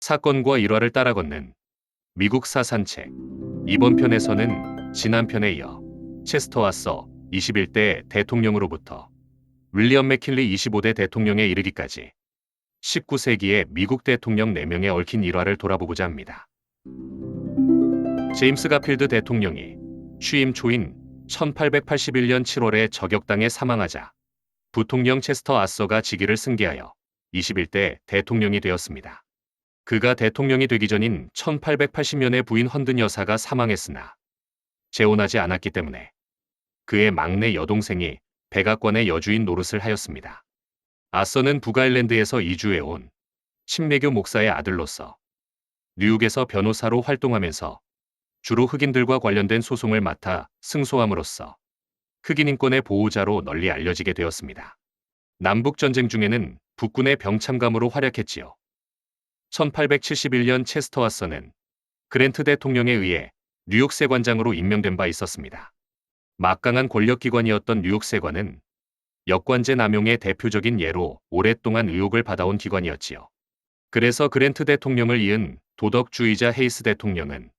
사건과 일화를 따라 걷는 미국 사산책. 이번 편에서는 지난 편에 이어 체스터 아서 21대 대통령으로부터 윌리엄 맥킨리 25대 대통령에 이르기까지 19세기의 미국 대통령 4명에 얽힌 일화를 돌아보고자 합니다. 제임스 가필드 대통령이 취임 초인 1881년 7월에 저격당해 사망하자 부통령 체스터 아서가 직위를 승계하여 21대 대통령이 되었습니다. 그가 대통령이 되기 전인 1880년에 부인 헌든 여사가 사망했으나 재혼하지 않았기 때문에 그의 막내 여동생이 백악관의 여주인 노릇을 하였습니다. 아서는 북아일랜드에서 이주해온 침례교 목사의 아들로서 뉴욕에서 변호사로 활동하면서 주로 흑인들과 관련된 소송을 맡아 승소함으로써 흑인 인권의 보호자로 널리 알려지게 되었습니다. 남북전쟁 중에는 북군의 병참감으로 활약했지요. 1871년 체스터 아서는 그랜트 대통령에 의해 뉴욕 세관장으로 임명된 바 있었습니다. 막강한 권력기관이었던 뉴욕 세관은 역관제 남용의 대표적인 예로 오랫동안 의혹을 받아온 기관이었지요. 그래서 그랜트 대통령을 이은 도덕주의자 헤이스 대통령은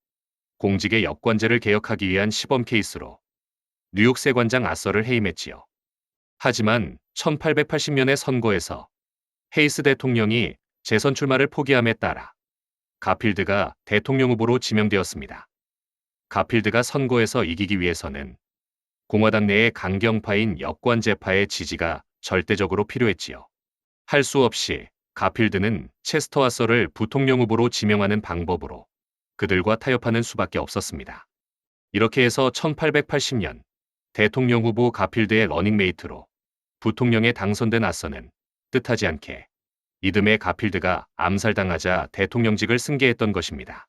공직의 역관제를 개혁하기 위한 시범 케이스로 뉴욕 세관장 아서를 해임했지요. 하지만 1880년의 선거에서 헤이스 대통령이 재선 출마를 포기함에 따라 가필드가 대통령 후보로 지명되었습니다. 가필드가 선거에서 이기기 위해서는 공화당 내의 강경파인 역관제파의 지지가 절대적으로 필요했지요. 할 수 없이 가필드는 체스터 아서를 부통령 후보로 지명하는 방법으로 그들과 타협하는 수밖에 없었습니다. 이렇게 해서 1880년 대통령 후보 가필드의 러닝메이트로 부통령에 당선된 아서는 뜻하지 않게 이듬해 가필드가 암살당하자 대통령직을 승계했던 것입니다.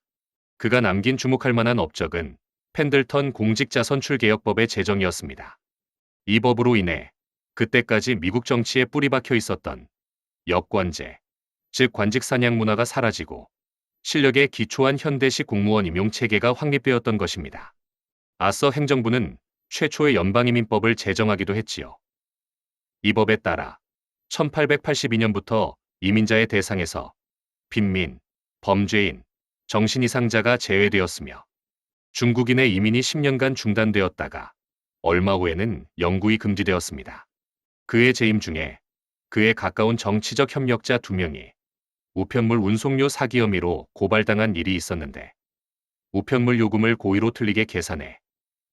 그가 남긴 주목할 만한 업적은 펜들턴 공직자선출개혁법의 제정이었습니다. 이 법으로 인해 그때까지 미국 정치에 뿌리 박혀 있었던 역관제, 즉 관직 사냥 문화가 사라지고 실력에 기초한 현대식 공무원 임용 체계가 확립되었던 것입니다. 아서 행정부는 최초의 연방이민법을 제정하기도 했지요. 이 법에 따라 1882년부터 이민자의 대상에서 빈민, 범죄인, 정신 이상자가 제외되었으며 중국인의 이민이 10년간 중단되었다가 얼마 후에는 영구히 금지되었습니다. 그의 재임 중에 그에 가까운 정치적 협력자 2명이 우편물 운송료 사기 혐의로 고발당한 일이 있었는데 우편물 요금을 고의로 틀리게 계산해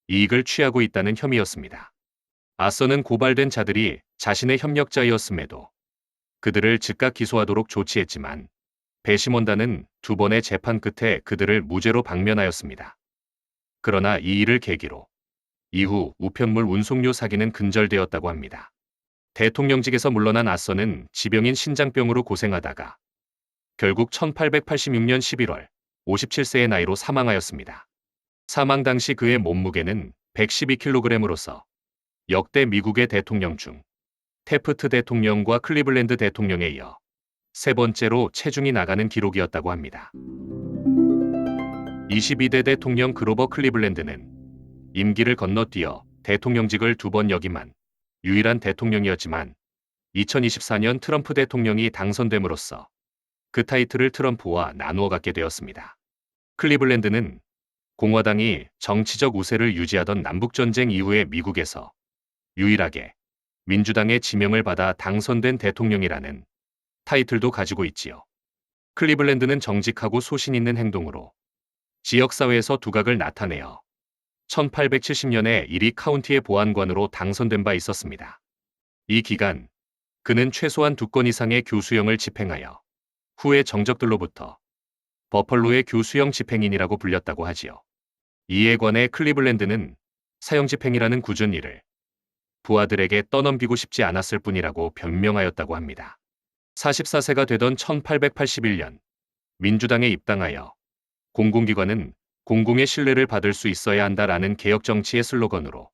이익을 취하고 있다는 혐의였습니다. 아서는 고발된 자들이 자신의 협력자였음에도 그들을 즉각 기소하도록 조치했지만 배심원단은 2번의 재판 끝에 그들을 무죄로 방면하였습니다. 그러나 이 일을 계기로 이후 우편물 운송료 사기는 근절되었다고 합니다. 대통령직에서 물러난 아서는 지병인 신장병으로 고생하다가 결국 1886년 11월 57세의 나이로 사망하였습니다. 사망 당시 그의 몸무게는 112kg으로서 역대 미국의 대통령 중 태프트 대통령과 클리블랜드 대통령에 이어 3번째로 체중이 나가는 기록이었다고 합니다. 22대 대통령 그로버 클리블랜드는 임기를 건너뛰어 대통령직을 2번 역임한 유일한 대통령이었지만 2024년 트럼프 대통령이 당선됨으로써 그 타이틀을 트럼프와 나누어 갖게 되었습니다. 클리블랜드는 공화당이 정치적 우세를 유지하던 남북전쟁 이후의 미국에서 유일하게 민주당의 지명을 받아 당선된 대통령이라는 타이틀도 가지고 있지요. 클리블랜드는 정직하고 소신 있는 행동으로 지역사회에서 두각을 나타내어 1870년에 이리 카운티의 보안관으로 당선된 바 있었습니다. 이 기간 그는 최소한 2건 이상의 교수형을 집행하여 후의 정적들로부터 버펄로의 교수형 집행인이라고 불렸다고 하지요. 이에 관해 클리블랜드는 사형집행이라는 굳은 일을 부하들에게 떠넘기고 싶지 않았을 뿐이라고 변명하였다고 합니다. 44세가 되던 1881년 민주당에 입당하여 공공기관은 공공의 신뢰를 받을 수 있어야 한다라는 개혁정치의 슬로건으로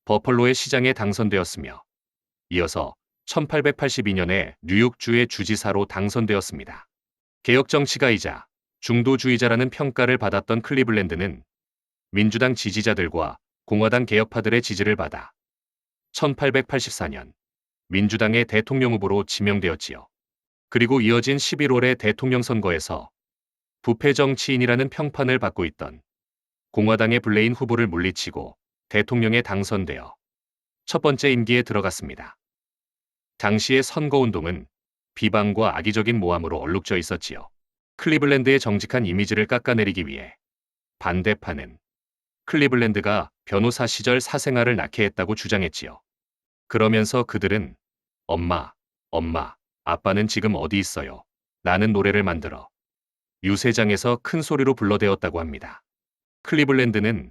버펄로의 시장에 당선되었으며 이어서 1882년에 뉴욕주의 주지사로 당선되었습니다. 개혁정치가이자 중도주의자라는 평가를 받았던 클리블랜드는 민주당 지지자들과 공화당 개혁파들의 지지를 받아 1884년 민주당의 대통령 후보로 지명되었지요. 그리고 이어진 11월의 대통령 선거에서 부패 정치인이라는 평판을 받고 있던 공화당의 블레인 후보를 물리치고 대통령에 당선되어 첫 번째 임기에 들어갔습니다. 당시의 선거운동은 비방과 악의적인 모함으로 얼룩져 있었지요. 클리블랜드의 정직한 이미지를 깎아내리기 위해 반대파는 클리블랜드가 변호사 시절 사생활을 낙해했다고 주장했지요. 그러면서 그들은 엄마, 엄마, 아빠는 지금 어디 있어요? 라는 노래를 만들어 유세장에서 큰 소리로 불러대었다고 합니다. 클리블랜드는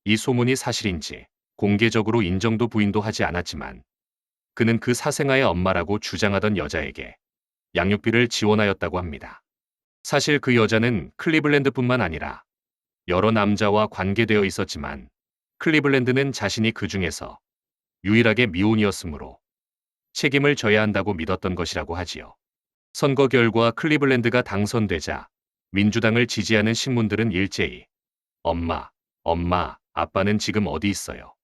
이 소문이 사실인지 공개적으로 인정도 부인도 하지 않았지만 그는 그 사생아의 엄마라고 주장하던 여자에게 양육비를 지원하였다고 합니다. 사실 그 여자는 클리블랜드뿐만 아니라 여러 남자와 관계되어 있었지만 클리블랜드는 자신이 그 중에서 유일하게 미혼이었으므로 책임을 져야 한다고 믿었던 것이라고 하지요. 선거 결과 클리블랜드가 당선되자 민주당을 지지하는 신문들은 일제히 엄마, 엄마, 아빠는 지금 어디 있어요?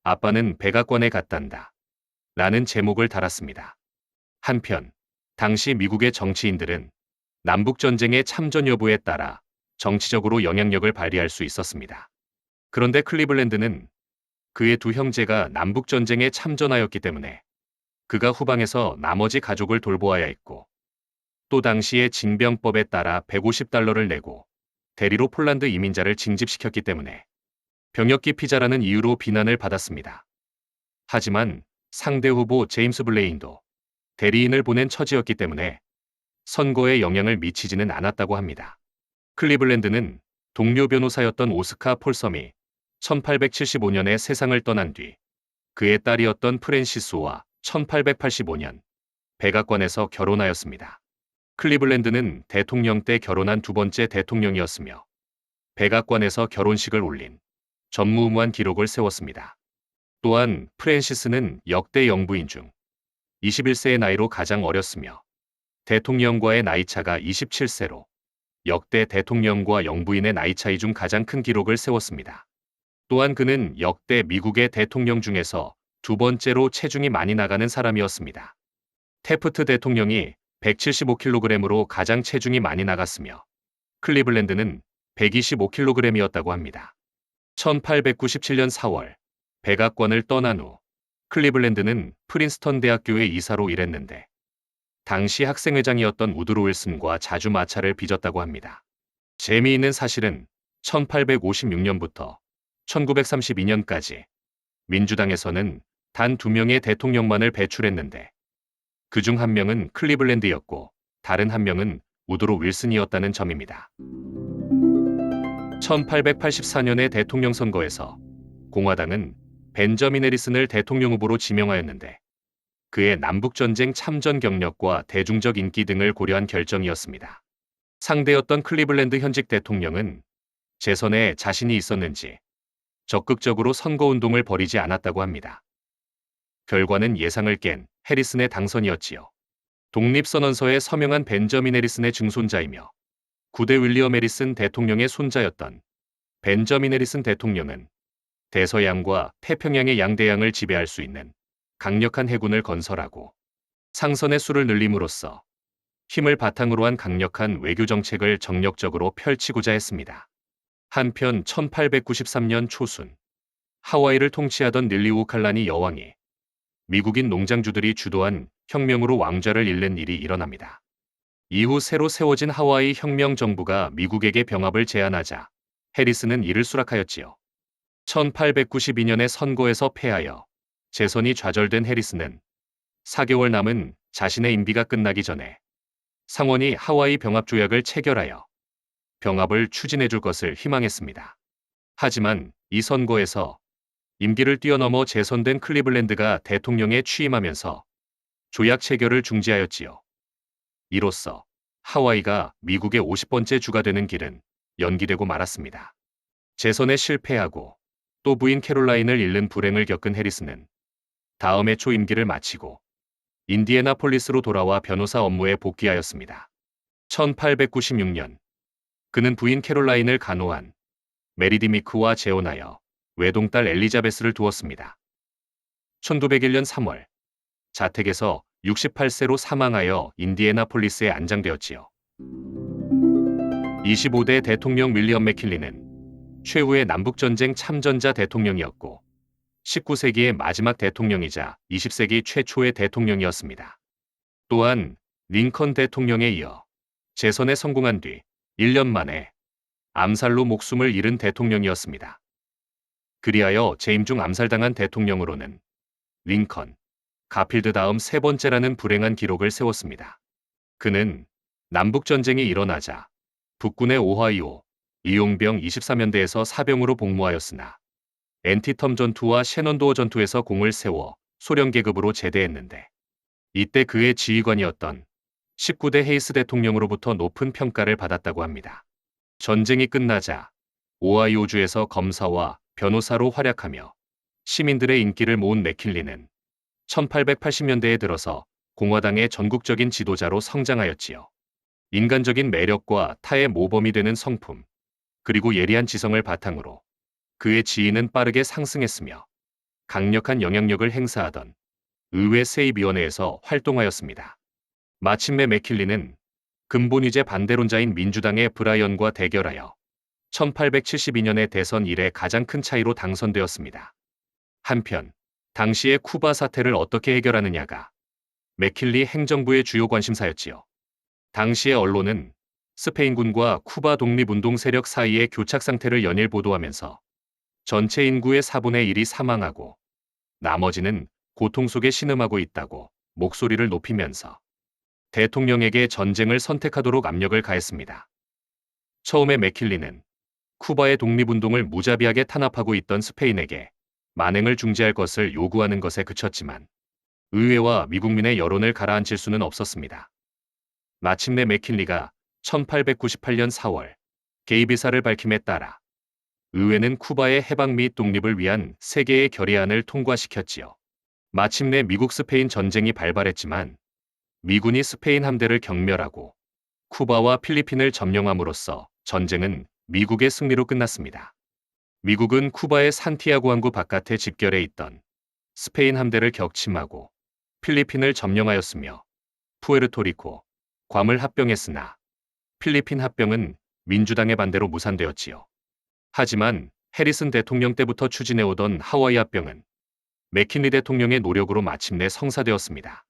아빠는 백악관에 갔단다. 라는 제목을 달았습니다. 한편 당시 미국의 정치인들은 남북전쟁의 참전 여부에 따라 정치적으로 영향력을 발휘할 수 있었습니다. 그런데 클리블랜드는 그의 두 형제가 남북전쟁에 참전하였기 때문에 그가 후방에서 나머지 가족을 돌보아야 했고 또 당시의 징병법에 따라 $150를 내고 대리로 폴란드 이민자를 징집시켰기 때문에 병역기 피자라는 이유로 비난을 받았습니다. 하지만 상대 후보 제임스 블레인도 대리인을 보낸 처지였기 때문에 선거에 영향을 미치지는 않았다고 합니다. 클리블랜드는 동료 변호사였던 오스카 폴섬이 1875년에 세상을 떠난 뒤 그의 딸이었던 프랜시스와 1885년 백악관에서 결혼하였습니다. 클리블랜드는 대통령 때 결혼한 두 번째 대통령이었으며 백악관에서 결혼식을 올린 전무후무한 기록을 세웠습니다. 또한 프랜시스는 역대 영부인 중 21세의 나이로 가장 어렸으며 대통령과의 나이차가 27세로 역대 대통령과 영부인의 나이 차이 중 가장 큰 기록을 세웠습니다. 또한 그는 역대 미국의 대통령 중에서 두 번째로 체중이 많이 나가는 사람이었습니다. 태프트 대통령이 175kg으로 가장 체중이 많이 나갔으며 클리블랜드는 125kg이었다고 합니다. 1897년 4월 백악관을 떠난 후 클리블랜드는 프린스턴 대학교의 이사로 일했는데 당시 학생회장이었던 우드로 윌슨과 자주 마찰을 빚었다고 합니다. 재미있는 사실은 1856년부터 1932년까지 민주당에서는 단 2명의 대통령만을 배출했는데 그중 한 명은 클리블랜드였고 다른 한 명은 우드로 윌슨이었다는 점입니다. 1884년의 대통령 선거에서 공화당은 벤저민 해리슨을 대통령 후보로 지명하였는데 그의 남북전쟁 참전 경력과 대중적 인기 등을 고려한 결정이었습니다. 상대였던 클리블랜드 현직 대통령은 재선에 자신이 있었는지 적극적으로 선거운동을 벌이지 않았다고 합니다. 결과는 예상을 깬 해리슨의 당선이었지요. 독립선언서에 서명한 벤저민 해리슨의 증손자이며 9대 윌리엄 해리슨 대통령의 손자였던 벤저민 해리슨 대통령은 대서양과 태평양의 양대양을 지배할 수 있는 강력한 해군을 건설하고 상선의 수를 늘림으로써 힘을 바탕으로 한 강력한 외교 정책을 정력적으로 펼치고자 했습니다. 한편 1893년 초순 하와이를 통치하던 닐리 우칼라니 여왕이 미국인 농장주들이 주도한 혁명으로 왕좌를 잃는 일이 일어납니다. 이후 새로 세워진 하와이 혁명 정부가 미국에게 병합을 제안하자 해리슨은 이를 수락하였지요. 1892년의 선거에서 패하여 재선이 좌절된 해리슨은 4개월 남은 자신의 임기가 끝나기 전에 상원이 하와이 병합 조약을 체결하여 병합을 추진해 줄 것을 희망했습니다. 하지만 이 선거에서 임기를 뛰어넘어 재선된 클리블랜드가 대통령에 취임하면서 조약 체결을 중지하였지요. 이로써 하와이가 미국의 50번째 주가 되는 길은 연기되고 말았습니다. 재선에 실패하고 또 부인 캐롤라인을 잃는 불행을 겪은 해리슨은 다음해 초 임기를 마치고 인디애나폴리스로 돌아와 변호사 업무에 복귀하였습니다. 1896년 그는 부인 캐롤라인을 간호한 메리디 미크와 재혼하여 외동딸 엘리자베스를 두었습니다. 1901년 3월 자택에서 68세로 사망하여 인디애나폴리스에 안장되었지요. 25대 대통령 윌리엄 맥킨리는 최후의 남북전쟁 참전자 대통령이었고 19세기의 마지막 대통령이자 20세기 최초의 대통령이었습니다. 또한 링컨 대통령에 이어 재선에 성공한 뒤 1년 만에 암살로 목숨을 잃은 대통령이었습니다. 그리하여 재임 중 암살당한 대통령으로는 링컨, 가필드 다음 세 번째라는 불행한 기록을 세웠습니다. 그는 남북전쟁이 일어나자 북군의 오하이오 이용병 23연대에서 사병으로 복무하였으나 엔티텀 전투와 셰넌도어 전투에서 공을 세워 소령 계급으로 제대했는데 이때 그의 지휘관이었던 19대 헤이스 대통령으로부터 높은 평가를 받았다고 합니다. 전쟁이 끝나자 오하이오주에서 검사와 변호사로 활약하며 시민들의 인기를 모은 맥킨리는 1880년대에 들어서 공화당의 전국적인 지도자로 성장하였지요. 인간적인 매력과 타의 모범이 되는 성품, 그리고 예리한 지성을 바탕으로 그의 지위는 빠르게 상승했으며 강력한 영향력을 행사하던 의회 세입위원회에서 활동하였습니다. 마침내 맥킨리는 근본위제 반대론자인 민주당의 브라이언과 대결하여 1872년의 대선 이래 가장 큰 차이로 당선되었습니다. 한편 당시의 쿠바 사태를 어떻게 해결하느냐가 맥킨리 행정부의 주요 관심사였지요. 당시의 언론은 스페인군과 쿠바 독립운동 세력 사이의 교착 상태를 연일 보도하면서 전체 인구의 4분의 1이 사망하고 나머지는 고통 속에 신음하고 있다고 목소리를 높이면서 대통령에게 전쟁을 선택하도록 압력을 가했습니다. 처음에 맥킨리는 쿠바의 독립운동을 무자비하게 탄압하고 있던 스페인에게 만행을 중지할 것을 요구하는 것에 그쳤지만 의회와 미국민의 여론을 가라앉힐 수는 없었습니다. 마침내 맥킨리가 1898년 4월 개입의사를 밝힘에 따라 의회는 쿠바의 해방 및 독립을 위한 세계의 결의안을 통과시켰지요. 마침내 미국-스페인 전쟁이 발발했지만 미군이 스페인 함대를 경멸하고 쿠바와 필리핀을 점령함으로써 전쟁은 미국의 승리로 끝났습니다. 미국은 쿠바의 산티아고 항구 바깥에 집결해 있던 스페인 함대를 격침하고 필리핀을 점령하였으며 푸에르토리코, 괌을 합병했으나 필리핀 합병은 민주당의 반대로 무산되었지요. 하지만 해리슨 대통령 때부터 추진해오던 하와이 합병은 맥킨리 대통령의 노력으로 마침내 성사되었습니다.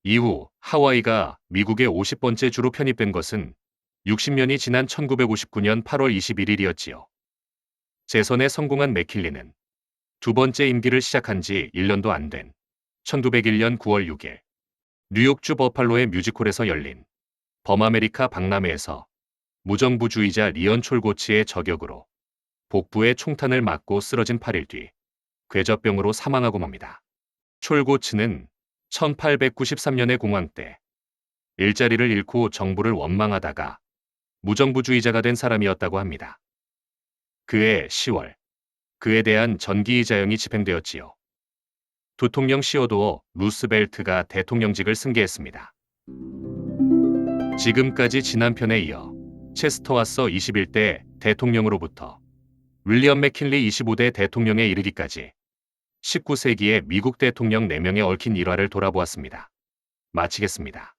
이후 하와이가 미국의 50번째 주로 편입된 것은 60년이 지난 1959년 8월 21일이었지요. 재선에 성공한 맥킨리는 두 번째 임기를 시작한 지 1년도 안 된 1901년 9월 6일 뉴욕주 버팔로의 뮤지컬에서 열린 범아메리카 박람회에서 무정부주의자 리언 촐고츠의 저격으로 복부에 총탄을 맞고 쓰러진 8일 뒤 궤저병으로 사망하고 맙니다. 촐고츠는 1893년의 공황 때 일자리를 잃고 정부를 원망하다가 무정부주의자가 된 사람이었다고 합니다. 그해 10월 그에 대한 전기이자형이 집행되었지요. 부통령 시어도어 루스벨트가 대통령직을 승계했습니다. 지금까지 지난 편에 이어 체스터와서 21대 대통령으로부터 윌리엄 맥킨리 25대 대통령에 이르기까지 19세기의 미국 대통령 4명에 얽힌 일화를 돌아보았습니다. 마치겠습니다.